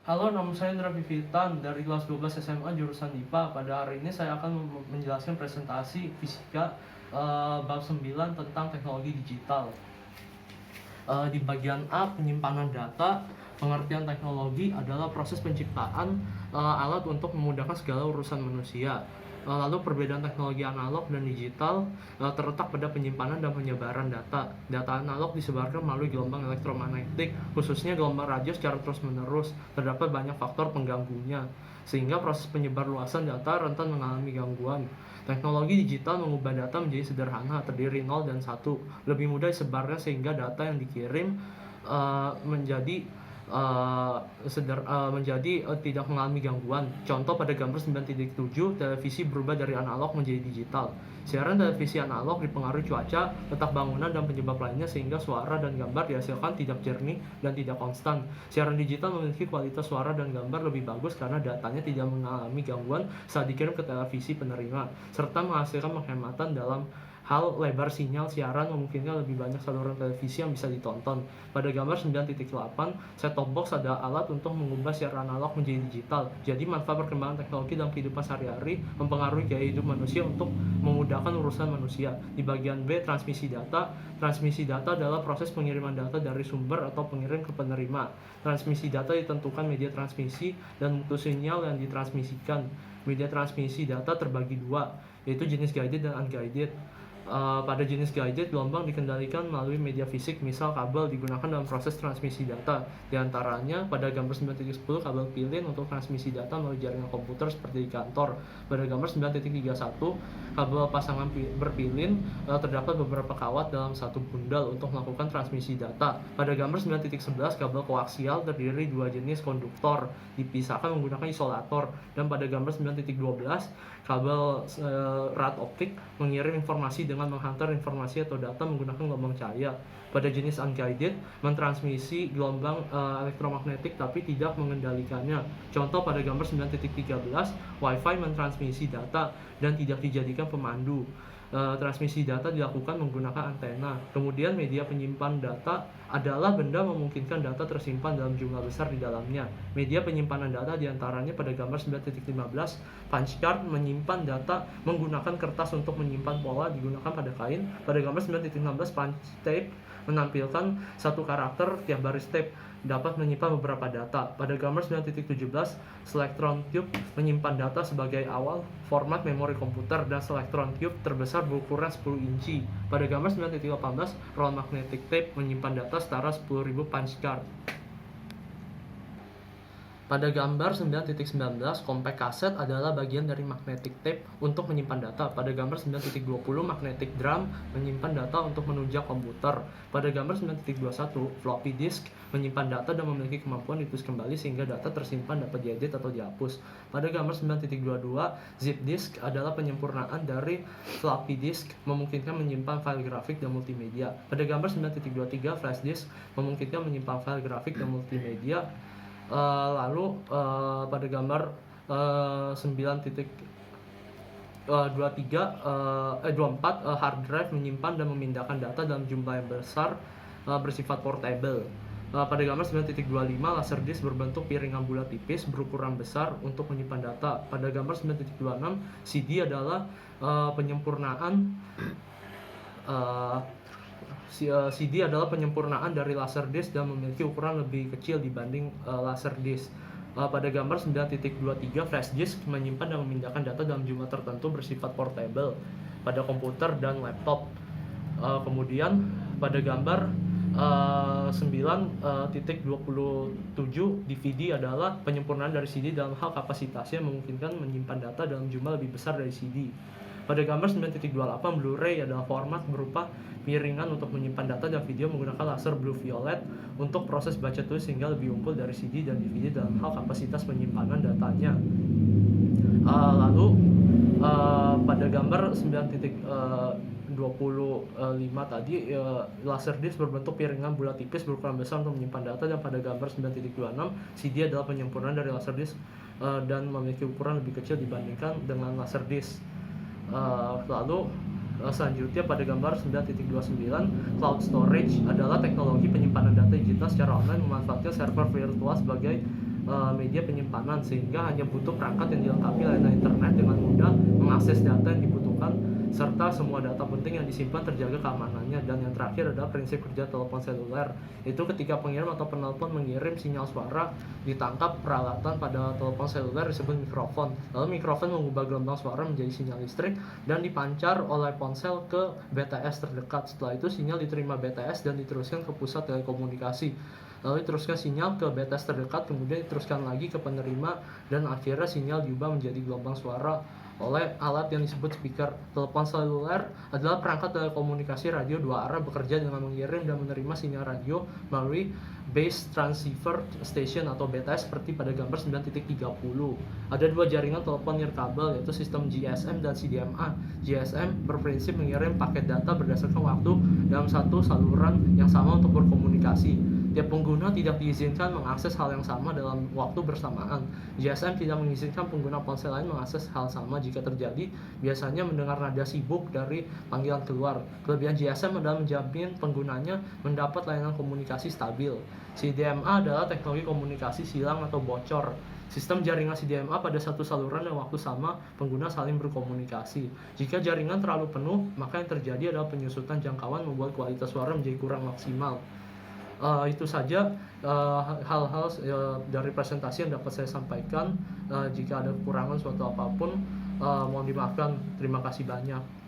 Halo, nama saya Indra Vivitan dari kelas 12 SMA jurusan IPA. Pada hari ini saya akan menjelaskan presentasi fisika bab 9 tentang teknologi digital. Di bagian A, penyimpanan data. Pengertian teknologi adalah proses penciptaan alat untuk memudahkan segala urusan manusia. Lalu perbedaan teknologi analog dan digital terletak pada penyimpanan dan penyebaran data. Data analog disebarkan melalui gelombang elektromagnetik, khususnya gelombang radio secara terus-menerus. Terdapat banyak faktor pengganggunya, sehingga proses penyebarluasan data rentan mengalami gangguan. Teknologi digital mengubah data menjadi sederhana, terdiri 0 dan 1. Lebih mudah disebarkan sehingga data yang dikirim menjadi tidak mengalami gangguan. Contoh pada gambar 9.7, televisi berubah dari analog menjadi digital. Siaran televisi analog dipengaruhi cuaca, letak bangunan, dan penyebab lainnya sehingga suara dan gambar dihasilkan tidak jernih dan tidak konstan. Siaran digital memiliki kualitas suara dan gambar lebih bagus karena datanya tidak mengalami gangguan saat dikirim ke televisi penerima, serta menghasilkan penghematan dalam hal lebar sinyal siaran, memungkinkan lebih banyak saluran televisi yang bisa ditonton. Pada gambar 9.8, set-top box adalah alat untuk mengubah siaran analog menjadi digital. Jadi manfaat perkembangan teknologi dalam kehidupan sehari-hari mempengaruhi gaya hidup manusia untuk memudahkan urusan manusia. Di bagian B, transmisi data. Transmisi data adalah proses pengiriman data dari sumber atau pengirim ke penerima. Transmisi data ditentukan media transmisi dan mutu sinyal yang ditransmisikan. Media transmisi data terbagi dua, yaitu jenis guided dan unguided. Pada jenis guided, gelombang dikendalikan melalui media fisik, misal kabel digunakan dalam proses transmisi data. Di antaranya, pada gambar 9.10, kabel pilin untuk transmisi data melalui jaringan komputer seperti di kantor. Pada gambar 9.31, kabel pasangan berpilin terdapat beberapa kawat dalam satu bundel untuk melakukan transmisi data. Pada gambar 9.11, kabel koaksial terdiri dua jenis konduktor dipisahkan menggunakan isolator. Dan pada gambar 9.12, kabel rad optik mengirim informasi dengan menghantar informasi atau data menggunakan gelombang cahaya. Pada jenis unguided, mentransmisi gelombang elektromagnetik tapi tidak mengendalikannya. Contoh pada gambar 9.13, Wi-Fi mentransmisi data dan tidak dijadikan pemandu. Transmisi data dilakukan menggunakan antena. Kemudian media penyimpan data adalah benda memungkinkan data tersimpan dalam jumlah besar di dalamnya. Media penyimpanan data diantaranya pada gambar 9.15, punch card menyimpan data menggunakan kertas untuk menyimpan pola digunakan pada kain. Pada gambar 9.16, punch tape menampilkan satu karakter tiap baris tape dapat menyimpan beberapa data. Pada gambar 9.17, Selectron tube menyimpan data sebagai awal format memori komputer, dan Selectron tube terbesar berukuran 10 inci. Pada gambar 9.18, roll magnetic tape menyimpan data setara 10.000 punch card. Pada gambar 9.19, compact cassette adalah bagian dari magnetic tape untuk menyimpan data. Pada gambar 9.20, magnetic drum menyimpan data untuk menunjang komputer. Pada gambar 9.21, floppy disk menyimpan data dan memiliki kemampuan ditulis kembali sehingga data tersimpan dapat diedit atau dihapus. Pada gambar 9.22, zip disk adalah penyempurnaan dari floppy disk, memungkinkan menyimpan file grafik dan multimedia. Pada gambar 9.23, flash disk memungkinkan menyimpan file grafik dan multimedia. Pada gambar 9.24, hard drive menyimpan dan memindahkan data dalam jumlah yang besar bersifat portable. Pada gambar 9.25, laserdisc berbentuk piringan bulat tipis berukuran besar untuk menyimpan data. Pada gambar 9.26, CD adalah CD adalah penyempurnaan dari laserdisc dan memiliki ukuran lebih kecil dibanding laserdisc. Pada gambar 9.23, flash disk menyimpan dan memindahkan data dalam jumlah tertentu bersifat portable pada komputer dan laptop. Kemudian pada gambar 9.27, DVD adalah penyempurnaan dari CD dalam hal kapasitasnya memungkinkan menyimpan data dalam jumlah lebih besar dari CD. Pada gambar 9.28, Blu-ray adalah format berupa piringan untuk menyimpan data dan video menggunakan laser blue violet untuk proses baca tulis sehingga lebih unggul dari CD dan DVD dalam hal kapasitas penyimpanan datanya. Pada gambar 9.25 tadi, laserdisc berbentuk piringan bulat tipis berukuran besar untuk menyimpan data, dan pada gambar 9.26, CD adalah penyempurnaan dari laserdisc dan memiliki ukuran lebih kecil dibandingkan dengan laserdisc. Selanjutnya pada gambar 9.29, cloud storage adalah teknologi penyimpanan data digital secara online memanfaatkan server virtual sebagai media penyimpanan, sehingga hanya butuh perangkat yang dilengkapi layanan internet dengan mudah mengakses data yang dibutuhkan, serta semua data penting yang disimpan terjaga keamanannya. Dan yang terakhir adalah prinsip kerja telepon seluler, itu ketika pengirim atau penelpon mengirim sinyal suara, ditangkap peralatan pada telepon seluler disebut mikrofon. Lalu mikrofon mengubah gelombang suara menjadi sinyal listrik dan dipancar oleh ponsel ke BTS terdekat. Setelah itu sinyal diterima BTS dan diteruskan ke pusat telekomunikasi, lalu diteruskan sinyal ke BTS terdekat, kemudian diteruskan lagi ke penerima, dan akhirnya sinyal diubah menjadi gelombang suara oleh alat yang disebut speaker. Telepon seluler adalah perangkat telekomunikasi radio dua arah bekerja dengan mengirim dan menerima sinyal radio melalui Base Transceiver Station atau BTS seperti pada gambar 9.30. Ada dua jaringan telepon nirkabel, yaitu sistem GSM dan CDMA. GSM berprinsip mengirim paket data berdasarkan waktu dalam satu saluran yang sama untuk berkomunikasi. Tiap pengguna tidak diizinkan mengakses hal yang sama dalam waktu bersamaan. GSM tidak mengizinkan pengguna ponsel lain mengakses hal sama. Jika terjadi, biasanya mendengar nada sibuk dari panggilan keluar. Kelebihan GSM adalah menjamin penggunanya mendapat layanan komunikasi stabil. CDMA adalah teknologi komunikasi silang atau bocor. Sistem jaringan CDMA pada satu saluran dan waktu sama, pengguna saling berkomunikasi. Jika jaringan terlalu penuh, maka yang terjadi adalah penyusutan jangkauan membuat kualitas suara menjadi kurang maksimal. Itu saja hal-hal dari presentasi yang dapat saya sampaikan. Jika ada kekurangan suatu apapun, mohon dimaafkan. Terima kasih banyak.